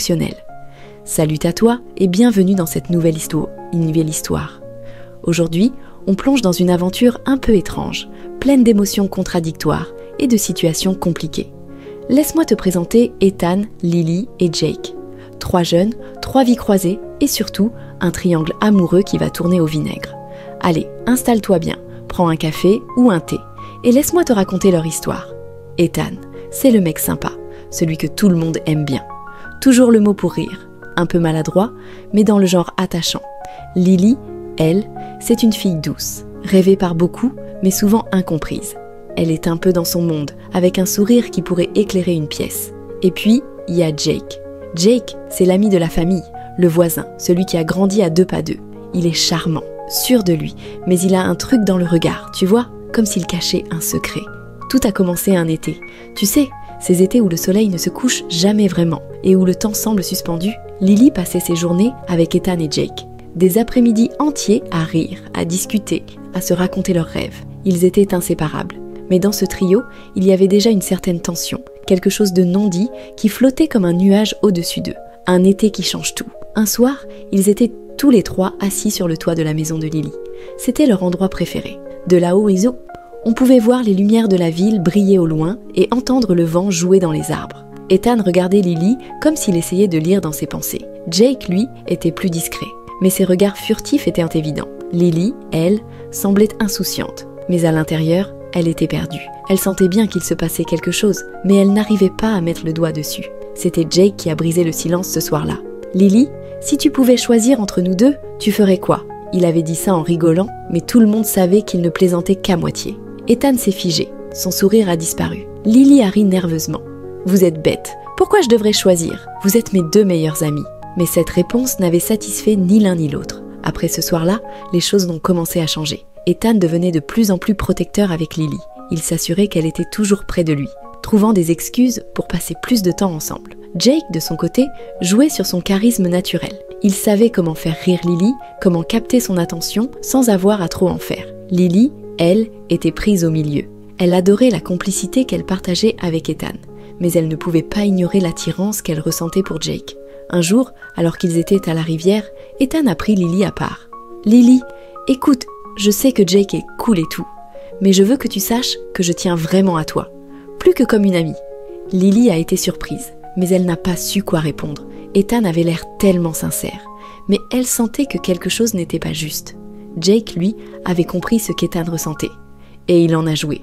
fonctionnel. Salut à toi et bienvenue dans cette nouvelle histoire. Aujourd'hui, on plonge dans une aventure un peu étrange, pleine d'émotions contradictoires et de situations compliquées. Laisse-moi te présenter Ethan, Lily et Jake. 3 jeunes, 3 vies croisées et surtout un triangle amoureux qui va tourner au vinaigre. Allez, installe-toi bien, prends un café ou un thé et laisse-moi te raconter leur histoire. Ethan, c'est le mec sympa, celui que tout le monde aime bien. Toujours le mot pour rire, un peu maladroit, mais dans le genre attachant. Lily, elle, c'est une fille douce, rêvée par beaucoup, mais souvent incomprise. Elle est un peu dans son monde, avec un sourire qui pourrait éclairer une pièce. Et puis, il y a Jake. Jake, c'est l'ami de la famille, le voisin, celui qui a grandi à 2 pas d'eux. Il est charmant, sûr de lui, mais il a un truc dans le regard, tu vois, comme s'il cachait un secret. Tout a commencé un été. Tu sais, ces étés où le soleil ne se couche jamais vraiment et où le temps semble suspendu, Lily passait ses journées avec Ethan et Jake. Des après-midi entiers à rire, à discuter, à se raconter leurs rêves. Ils étaient inséparables. Mais dans ce trio, il y avait déjà une certaine tension, quelque chose de non dit qui flottait comme un nuage au-dessus d'eux. Un été qui change tout. Un soir, ils étaient tous les 3 assis sur le toit de la maison de Lily. C'était leur endroit préféré. De là-haut, on pouvait voir les lumières de la ville briller au loin et entendre le vent jouer dans les arbres. Ethan regardait Lily comme s'il essayait de lire dans ses pensées. Jake, lui, était plus discret, mais ses regards furtifs étaient évidents. Lily, elle, semblait insouciante, mais à l'intérieur, elle était perdue. Elle sentait bien qu'il se passait quelque chose, mais elle n'arrivait pas à mettre le doigt dessus. C'était Jake qui a brisé le silence ce soir-là. « Lily, si tu pouvais choisir entre nous deux, tu ferais quoi ?» Il avait dit ça en rigolant, mais tout le monde savait qu'il ne plaisantait qu'à moitié. Ethan s'est figé, son sourire a disparu. Lily a ri nerveusement. « Vous êtes bête, pourquoi je devrais choisir? Vous êtes mes 2 meilleurs amis. » Mais cette réponse n'avait satisfait ni l'un ni l'autre. Après ce soir-là, les choses ont commencé à changer. Ethan devenait de plus en plus protecteur avec Lily. Il s'assurait qu'elle était toujours près de lui, trouvant des excuses pour passer plus de temps ensemble. Jake, de son côté, jouait sur son charisme naturel. Il savait comment faire rire Lily, comment capter son attention sans avoir à trop en faire. Lily, elle, était prise au milieu. Elle adorait la complicité qu'elle partageait avec Ethan, mais elle ne pouvait pas ignorer l'attirance qu'elle ressentait pour Jake. Un jour, alors qu'ils étaient à la rivière, Ethan a pris Lily à part. « Lily, écoute, je sais que Jake est cool et tout, mais je veux que tu saches que je tiens vraiment à toi, plus que comme une amie. » Lily a été surprise, mais elle n'a pas su quoi répondre. Ethan avait l'air tellement sincère, mais elle sentait que quelque chose n'était pas juste. Jake, lui, avait compris ce qu'Ethan ressentait, et il en a joué.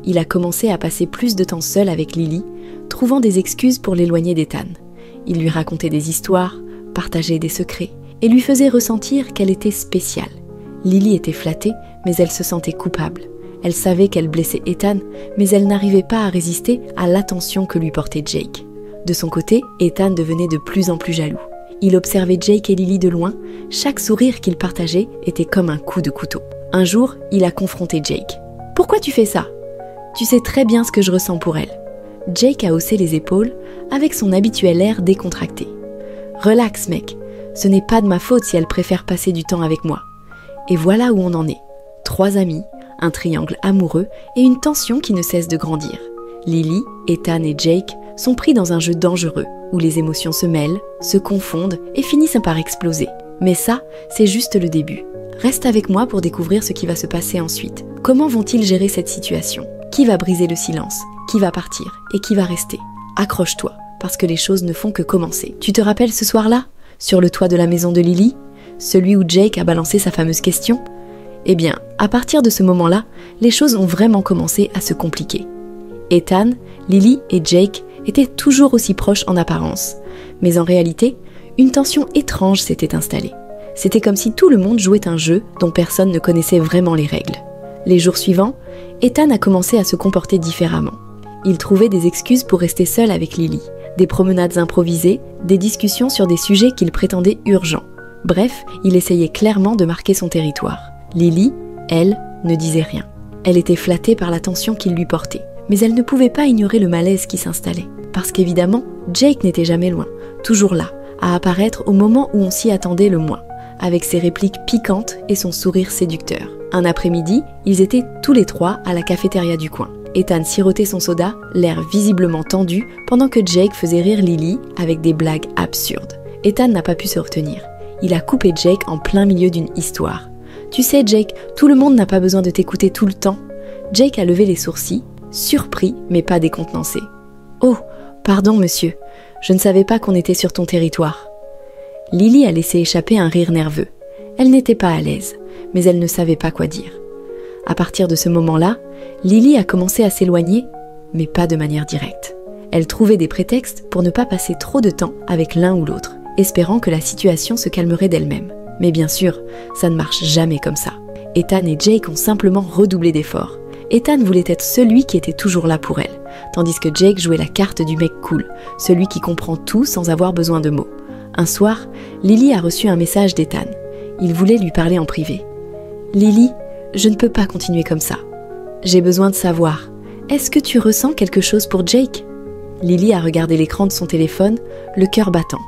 Il a commencé à passer plus de temps seul avec Lily, trouvant des excuses pour l'éloigner d'Ethan. Il lui racontait des histoires, partageait des secrets, et lui faisait ressentir qu'elle était spéciale. Lily était flattée, mais elle se sentait coupable. Elle savait qu'elle blessait Ethan, mais elle n'arrivait pas à résister à l'attention que lui portait Jake. De son côté, Ethan devenait de plus en plus jaloux. Il observait Jake et Lily de loin, chaque sourire qu'ils partageaient était comme un coup de couteau. Un jour, il a confronté Jake. « Pourquoi tu fais ça? Tu sais très bien ce que je ressens pour elle. » Jake a haussé les épaules avec son habituel air décontracté. « Relax mec, ce n'est pas de ma faute si elle préfère passer du temps avec moi. » Et voilà où on en est. 3 amis, un triangle amoureux et une tension qui ne cesse de grandir. Lily, Ethan et Jake sont pris dans un jeu dangereux où les émotions se mêlent, se confondent et finissent par exploser. Mais ça, c'est juste le début. Reste avec moi pour découvrir ce qui va se passer ensuite. Comment vont-ils gérer cette situation? Qui va briser le silence? Qui va partir? Et qui va rester? Accroche-toi, parce que les choses ne font que commencer. Tu te rappelles ce soir-là, sur le toit de la maison de Lily? Celui où Jake a balancé sa fameuse question? Eh bien, à partir de ce moment-là, les choses ont vraiment commencé à se compliquer. Ethan, Lily et Jake étaient toujours aussi proches en apparence, mais en réalité, une tension étrange s'était installée. C'était comme si tout le monde jouait un jeu dont personne ne connaissait vraiment les règles. Les jours suivants, Ethan a commencé à se comporter différemment. Il trouvait des excuses pour rester seul avec Lily, des promenades improvisées, des discussions sur des sujets qu'il prétendait urgents. Bref, il essayait clairement de marquer son territoire. Lily, elle, ne disait rien. Elle était flattée par l'attention qu'il lui portait, mais elle ne pouvait pas ignorer le malaise qui s'installait. Parce qu'évidemment, Jake n'était jamais loin, toujours là, à apparaître au moment où on s'y attendait le moins, avec ses répliques piquantes et son sourire séducteur. Un après-midi, ils étaient tous les 3 à la cafétéria du coin. Ethan sirotait son soda, l'air visiblement tendu, pendant que Jake faisait rire Lily avec des blagues absurdes. Ethan n'a pas pu se retenir. Il a coupé Jake en plein milieu d'une histoire. « Tu sais Jake, tout le monde n'a pas besoin de t'écouter tout le temps. » Jake a levé les sourcils, surpris mais pas décontenancé. « Oh, pardon monsieur, je ne savais pas qu'on était sur ton territoire. » Lily a laissé échapper un rire nerveux. Elle n'était pas à l'aise, mais elle ne savait pas quoi dire. À partir de ce moment-là, Lily a commencé à s'éloigner, mais pas de manière directe. Elle trouvait des prétextes pour ne pas passer trop de temps avec l'un ou l'autre, espérant que la situation se calmerait d'elle-même. Mais bien sûr, ça ne marche jamais comme ça. Ethan et Jake ont simplement redoublé d'efforts. Ethan voulait être celui qui était toujours là pour elle, tandis que Jake jouait la carte du mec cool, celui qui comprend tout sans avoir besoin de mots. Un soir, Lily a reçu un message d'Ethan. Il voulait lui parler en privé. « Lily, je ne peux pas continuer comme ça. J'ai besoin de savoir, est-ce que tu ressens quelque chose pour Jake ?» Lily a regardé l'écran de son téléphone, le cœur battant.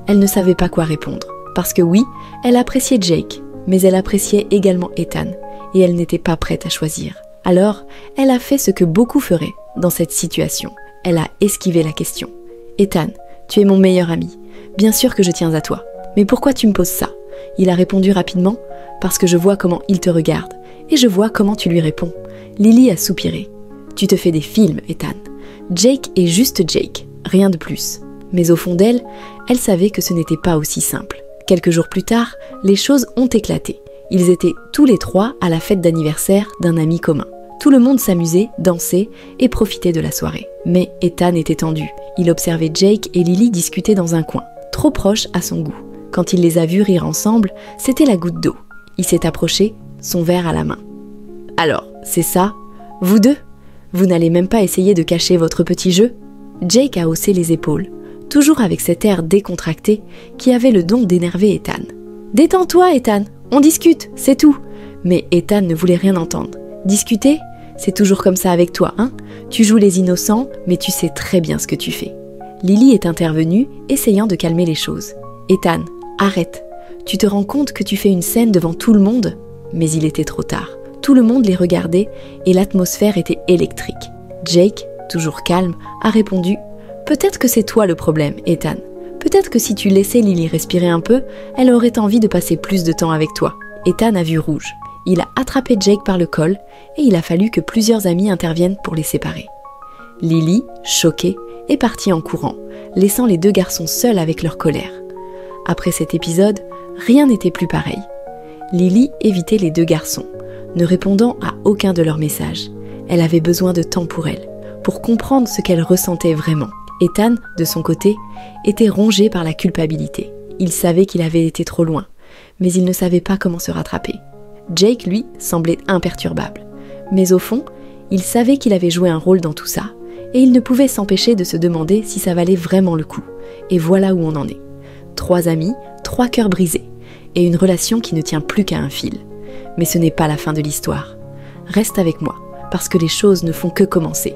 Elle ne savait pas quoi répondre, parce que oui, elle appréciait Jake, mais elle appréciait également Ethan, et elle n'était pas prête à choisir. Alors, elle a fait ce que beaucoup feraient dans cette situation. Elle a esquivé la question. « Ethan, tu es mon meilleur ami. Bien sûr que je tiens à toi. Mais pourquoi tu me poses ça ?» Il a répondu rapidement « Parce que je vois comment il te regarde, et je vois comment tu lui réponds. » Lily a soupiré. « Tu te fais des films, Ethan. Jake est juste Jake, rien de plus. » Mais au fond d'elle, elle savait que ce n'était pas aussi simple. Quelques jours plus tard, les choses ont éclaté. Ils étaient tous les trois à la fête d'anniversaire d'un ami commun. Tout le monde s'amusait, dansait et profitait de la soirée. Mais Ethan était tendu. Il observait Jake et Lily discuter dans un coin, trop proches à son goût. Quand il les a vus rire ensemble, c'était la goutte d'eau. Il s'est approché, son verre à la main. « Alors, c'est ça? Vous deux? Vous n'allez même pas essayer de cacher votre petit jeu ?» Jake a haussé les épaules, toujours avec cet air décontracté qui avait le don d'énerver Ethan. « Détends-toi, Ethan, on discute, c'est tout !» Mais Ethan ne voulait rien entendre. « Discuter? C'est toujours comme ça avec toi, hein? Tu joues les innocents, mais tu sais très bien ce que tu fais. » Lily est intervenue, essayant de calmer les choses. « Ethan, arrête. Tu te rends compte que tu fais une scène devant tout le monde ?» Mais il était trop tard. Tout le monde les regardait et l'atmosphère était électrique. Jake, toujours calme, a répondu « Peut-être que c'est toi le problème, Ethan. Peut-être que si tu laissais Lily respirer un peu, elle aurait envie de passer plus de temps avec toi. » Ethan a vu rouge. Il a attrapé Jake par le col et il a fallu que plusieurs amis interviennent pour les séparer. Lily, choquée, est partie en courant, laissant les deux garçons seuls avec leur colère. Après cet épisode, rien n'était plus pareil. Lily évitait les deux garçons, ne répondant à aucun de leurs messages. Elle avait besoin de temps pour elle, pour comprendre ce qu'elle ressentait vraiment. Ethan, de son côté, était rongé par la culpabilité. Il savait qu'il avait été trop loin, mais il ne savait pas comment se rattraper. Jake, lui, semblait imperturbable. Mais au fond, il savait qu'il avait joué un rôle dans tout ça, et il ne pouvait s'empêcher de se demander si ça valait vraiment le coup. Et voilà où on en est. 3 amis, 3 cœurs brisés, et une relation qui ne tient plus qu'à un fil. Mais ce n'est pas la fin de l'histoire. Reste avec moi, parce que les choses ne font que commencer.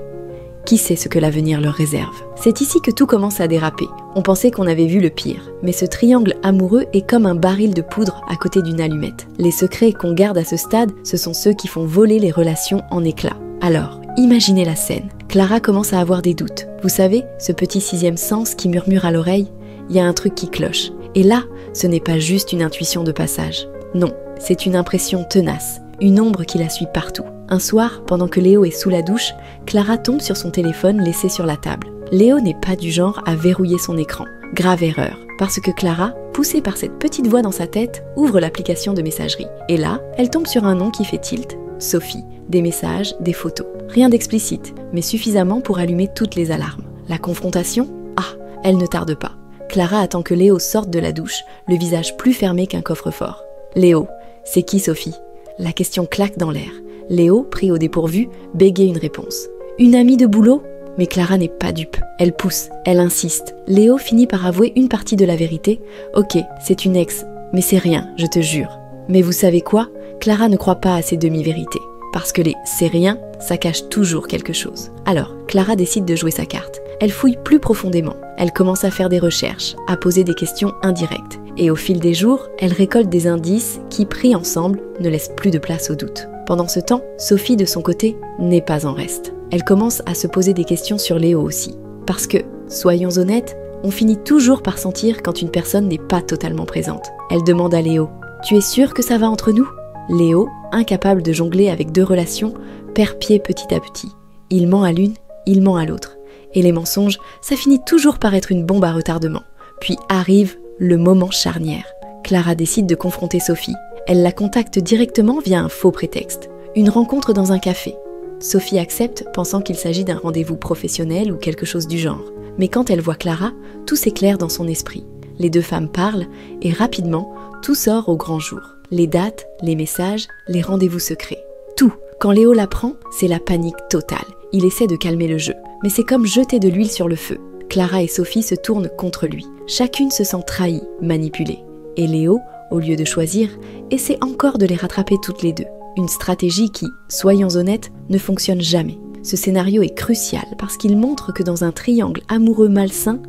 Qui sait ce que l'avenir leur réserve? C'est ici que tout commence à déraper. On pensait qu'on avait vu le pire, mais ce triangle amoureux est comme un baril de poudre à côté d'une allumette. Les secrets qu'on garde à ce stade, ce sont ceux qui font voler les relations en éclats. Alors, imaginez la scène. Clara commence à avoir des doutes. Vous savez, ce petit 6e sens qui murmure à l'oreille, il y a un truc qui cloche. Et là, ce n'est pas juste une intuition de passage. Non, c'est une impression tenace, une ombre qui la suit partout. Un soir, pendant que Léo est sous la douche, Clara tombe sur son téléphone laissé sur la table. Léo n'est pas du genre à verrouiller son écran. Grave erreur, parce que Clara, poussée par cette petite voix dans sa tête, ouvre l'application de messagerie. Et là, elle tombe sur un nom qui fait tilt. Sophie. Des messages, des photos. Rien d'explicite, mais suffisamment pour allumer toutes les alarmes. La confrontation? Ah, elle ne tarde pas. Clara attend que Léo sorte de la douche, le visage plus fermé qu'un coffre-fort. Léo, c'est qui Sophie? La question claque dans l'air. Léo, pris au dépourvu, bégaye une réponse. Une amie de boulot? Mais Clara n'est pas dupe. Elle pousse, elle insiste. Léo finit par avouer une partie de la vérité. Ok, c'est une ex, mais c'est rien, je te jure. Mais vous savez quoi? Clara ne croit pas à ces demi-vérités. Parce que les « c'est rien », ça cache toujours quelque chose. Alors, Clara décide de jouer sa carte. Elle fouille plus profondément. Elle commence à faire des recherches, à poser des questions indirectes. Et au fil des jours, elle récolte des indices qui, pris ensemble, ne laissent plus de place au doute. Pendant ce temps, Sophie, de son côté, n'est pas en reste. Elle commence à se poser des questions sur Léo aussi. Parce que, soyons honnêtes, on finit toujours par sentir quand une personne n'est pas totalement présente. Elle demande à Léo « Tu es sûr que ça va entre nous ?» Léo, incapable de jongler avec deux relations, perd pied petit à petit. Il ment à l'une, il ment à l'autre. Et les mensonges, ça finit toujours par être une bombe à retardement. Puis arrive le moment charnière. Clara décide de confronter Sophie. Elle la contacte directement via un faux prétexte. Une rencontre dans un café. Sophie accepte, pensant qu'il s'agit d'un rendez-vous professionnel ou quelque chose du genre. Mais quand elle voit Clara, tout s'éclaire dans son esprit. Les deux femmes parlent et rapidement, tout sort au grand jour. Les dates, les messages, les rendez-vous secrets. Tout. Quand Léo l'apprend, c'est la panique totale. Il essaie de calmer le jeu. Mais c'est comme jeter de l'huile sur le feu. Clara et Sophie se tournent contre lui. Chacune se sent trahie, manipulée. Et Léo, au lieu de choisir, essaie encore de les rattraper toutes les deux. Une stratégie qui, soyons honnêtes, ne fonctionne jamais. Ce scénario est crucial parce qu'il montre que dans un triangle amoureux malsain,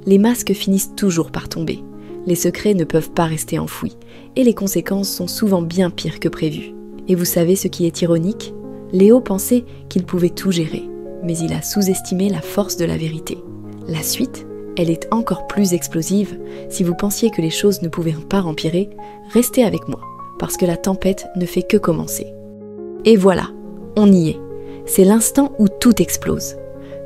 les masques finissent toujours par tomber. Les secrets ne peuvent pas rester enfouis, et les conséquences sont souvent bien pires que prévues. Et vous savez ce qui est ironique ? Léo pensait qu'il pouvait tout gérer, mais il a sous-estimé la force de la vérité. La suite, elle est encore plus explosive. Si vous pensiez que les choses ne pouvaient pas empirer, restez avec moi, parce que la tempête ne fait que commencer. Et voilà, on y est. C'est l'instant où tout explose.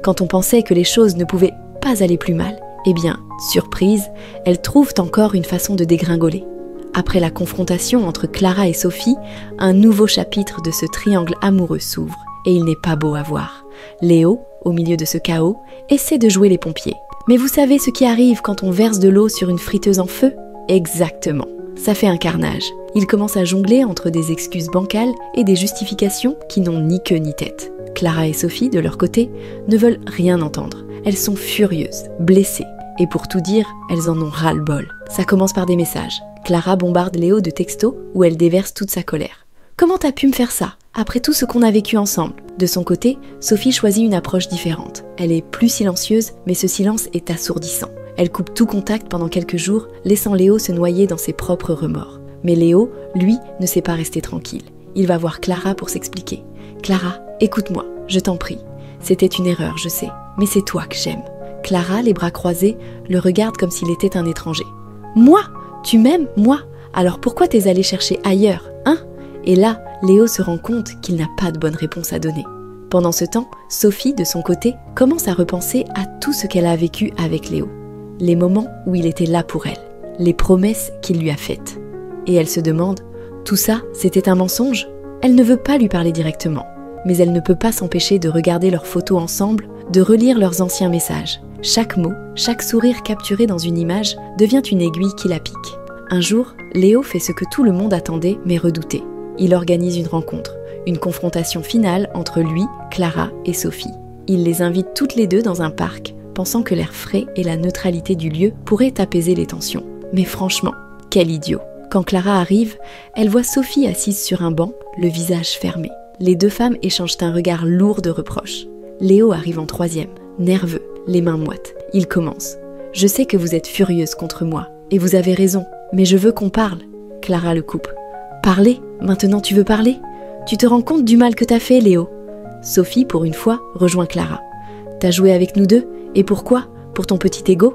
Quand on pensait que les choses ne pouvaient pas aller plus mal, eh bien, surprise, elles trouvent encore une façon de dégringoler. Après la confrontation entre Clara et Sophie, un nouveau chapitre de ce triangle amoureux s'ouvre, et il n'est pas beau à voir. Léo, au milieu de ce chaos, essaie de jouer les pompiers. Mais vous savez ce qui arrive quand on verse de l'eau sur une friteuse en feu ? Exactement. Ça fait un carnage. Il commence à jongler entre des excuses bancales et des justifications qui n'ont ni queue ni tête. Clara et Sophie, de leur côté, ne veulent rien entendre. Elles sont furieuses, blessées. Et pour tout dire, elles en ont ras-le-bol. Ça commence par des messages. Clara bombarde Léo de textos où elle déverse toute sa colère. « Comment t'as pu me faire ça, après tout ce qu'on a vécu ensemble ?» De son côté, Sophie choisit une approche différente. Elle est plus silencieuse, mais ce silence est assourdissant. Elle coupe tout contact pendant quelques jours, laissant Léo se noyer dans ses propres remords. Mais Léo, lui, ne sait pas rester tranquille. Il va voir Clara pour s'expliquer. « Clara, écoute-moi, je t'en prie. C'était une erreur, je sais, mais c'est toi que j'aime. » Clara, les bras croisés, le regarde comme s'il était un étranger. « Moi ? Tu m'aimes, moi ? Alors pourquoi t'es allé chercher ailleurs, hein ?» Et là, Léo se rend compte qu'il n'a pas de bonne réponse à donner. Pendant ce temps, Sophie, de son côté, commence à repenser à tout ce qu'elle a vécu avec Léo. Les moments où il était là pour elle, les promesses qu'il lui a faites. Et elle se demande, tout ça, c'était un mensonge ? Elle ne veut pas lui parler directement, mais elle ne peut pas s'empêcher de regarder leurs photos ensemble, de relire leurs anciens messages. Chaque mot, chaque sourire capturé dans une image devient une aiguille qui la pique. Un jour, Léo fait ce que tout le monde attendait mais redoutait. Il organise une rencontre, une confrontation finale entre lui, Clara et Sophie. Il les invite toutes les deux dans un parc, pensant que l'air frais et la neutralité du lieu pourraient apaiser les tensions. Mais franchement, quel idiot! Quand Clara arrive, elle voit Sophie assise sur un banc, le visage fermé. Les deux femmes échangent un regard lourd de reproches. Léo arrive en troisième, nerveux, les mains moites. Il commence. « Je sais que vous êtes furieuse contre moi, et vous avez raison, mais je veux qu'on parle. » Clara le coupe. « Parler ? Maintenant tu veux parler ? Tu te rends compte du mal que t'as fait, Léo ?» Sophie, pour une fois, rejoint Clara. « T'as joué avec nous deux ? Et pourquoi ? Pour ton petit ego ?»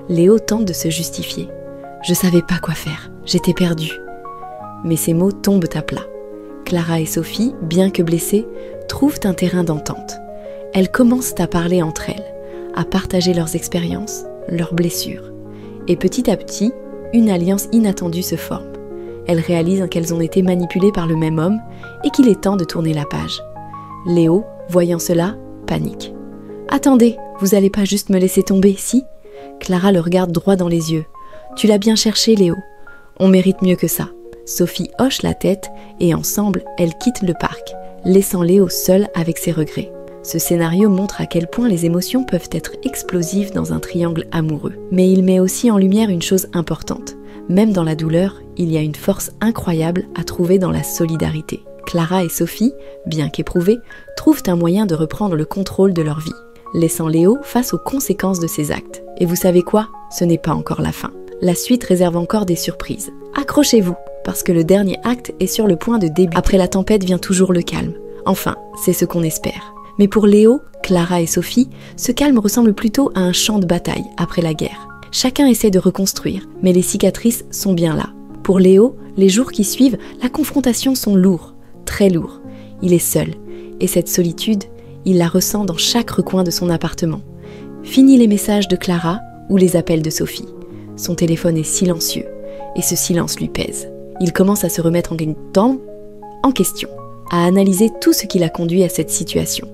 Léo tente de se justifier. « Je savais pas quoi faire, j'étais perdue. » Mais ces mots tombent à plat. Clara et Sophie, bien que blessées, trouvent un terrain d'entente. Elles commencent à parler entre elles, à partager leurs expériences, leurs blessures. Et petit à petit, une alliance inattendue se forme. Elles réalisent qu'elles ont été manipulées par le même homme et qu'il est temps de tourner la page. Léo, voyant cela, panique. « Attendez, vous allez pas juste me laisser tomber, si ?» Clara le regarde droit dans les yeux. « Tu l'as bien cherché, Léo. On mérite mieux que ça. » Sophie hoche la tête et ensemble, elles quittent le parc, laissant Léo seul avec ses regrets. Ce scénario montre à quel point les émotions peuvent être explosives dans un triangle amoureux. Mais il met aussi en lumière une chose importante. Même dans la douleur, il y a une force incroyable à trouver dans la solidarité. Clara et Sophie, bien qu'éprouvées, trouvent un moyen de reprendre le contrôle de leur vie, laissant Léo face aux conséquences de ses actes. Et vous savez quoi ? Ce n'est pas encore la fin. La suite réserve encore des surprises. Accrochez-vous, parce que le dernier acte est sur le point de débuter. Après la tempête vient toujours le calme. Enfin, c'est ce qu'on espère. Mais pour Léo, Clara et Sophie, ce calme ressemble plutôt à un champ de bataille après la guerre. Chacun essaie de reconstruire, mais les cicatrices sont bien là. Pour Léo, les jours qui suivent, la confrontation sont lourds, très lourds. Il est seul, et cette solitude, il la ressent dans chaque recoin de son appartement. Fini les messages de Clara ou les appels de Sophie. Son téléphone est silencieux, et ce silence lui pèse. Il commence à se remettre en question, à analyser tout ce qui l'a conduit à cette situation.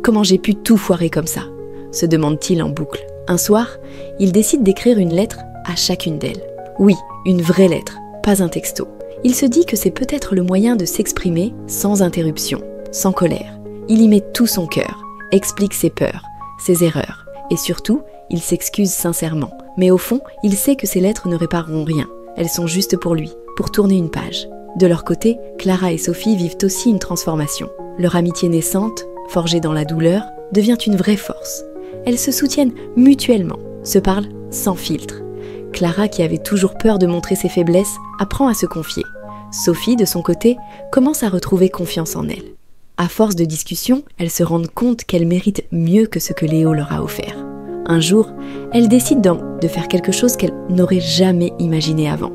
Comment j'ai pu tout foirer comme ça ? Se demande-t-il en boucle. Un soir, il décide d'écrire une lettre à chacune d'elles. Oui, une vraie lettre, pas un texto. Il se dit que c'est peut-être le moyen de s'exprimer sans interruption, sans colère. Il y met tout son cœur, explique ses peurs, ses erreurs, et surtout, il s'excuse sincèrement. Mais au fond, il sait que ces lettres ne répareront rien. Elles sont juste pour lui, pour tourner une page. De leur côté, Clara et Sophie vivent aussi une transformation. Leur amitié naissante, forgée dans la douleur, devient une vraie force. Elles se soutiennent mutuellement, se parlent sans filtre. Clara, qui avait toujours peur de montrer ses faiblesses, apprend à se confier. Sophie, de son côté, commence à retrouver confiance en elle. À force de discussions, elles se rendent compte qu'elles méritent mieux que ce que Léo leur a offert. Un jour, elles décident de faire quelque chose qu'elles n'auraient jamais imaginé avant.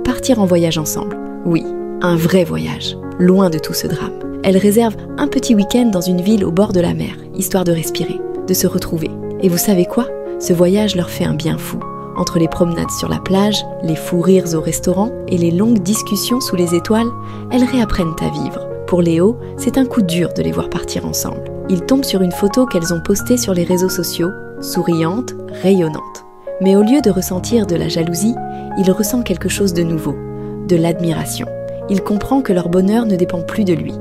Partir en voyage ensemble. Oui, un vrai voyage, loin de tout ce drame. Elles réservent un petit week-end dans une ville au bord de la mer, histoire de respirer, de se retrouver. Et vous savez quoi ? Ce voyage leur fait un bien fou. Entre les promenades sur la plage, les fous rires au restaurant et les longues discussions sous les étoiles, elles réapprennent à vivre. Pour Léo, c'est un coup dur de les voir partir ensemble. Il tombe sur une photo qu'elles ont postée sur les réseaux sociaux, souriante, rayonnante. Mais au lieu de ressentir de la jalousie, il ressent quelque chose de nouveau, de l'admiration. Il comprend que leur bonheur ne dépend plus de lui.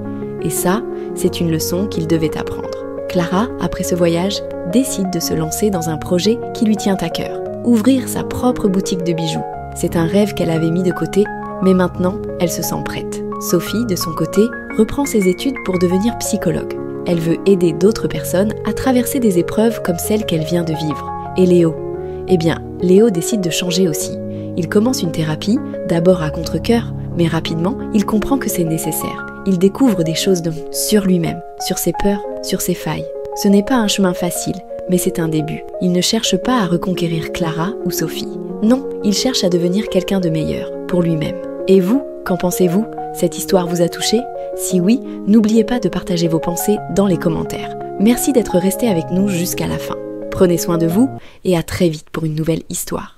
Et ça, c'est une leçon qu'il devait apprendre. Clara, après ce voyage, décide de se lancer dans un projet qui lui tient à cœur. Ouvrir sa propre boutique de bijoux. C'est un rêve qu'elle avait mis de côté, mais maintenant, elle se sent prête. Sophie, de son côté, reprend ses études pour devenir psychologue. Elle veut aider d'autres personnes à traverser des épreuves comme celle qu'elle vient de vivre. Et Léo ? Eh bien, Léo décide de changer aussi. Il commence une thérapie, d'abord à contre-cœur, mais rapidement, il comprend que c'est nécessaire. Il découvre des choses sur lui-même, sur ses peurs, sur ses failles. Ce n'est pas un chemin facile, mais c'est un début. Il ne cherche pas à reconquérir Clara ou Sophie. Non, il cherche à devenir quelqu'un de meilleur, pour lui-même. Et vous, qu'en pensez-vous ? Cette histoire vous a touché ? Si oui, n'oubliez pas de partager vos pensées dans les commentaires. Merci d'être resté avec nous jusqu'à la fin. Prenez soin de vous et à très vite pour une nouvelle histoire.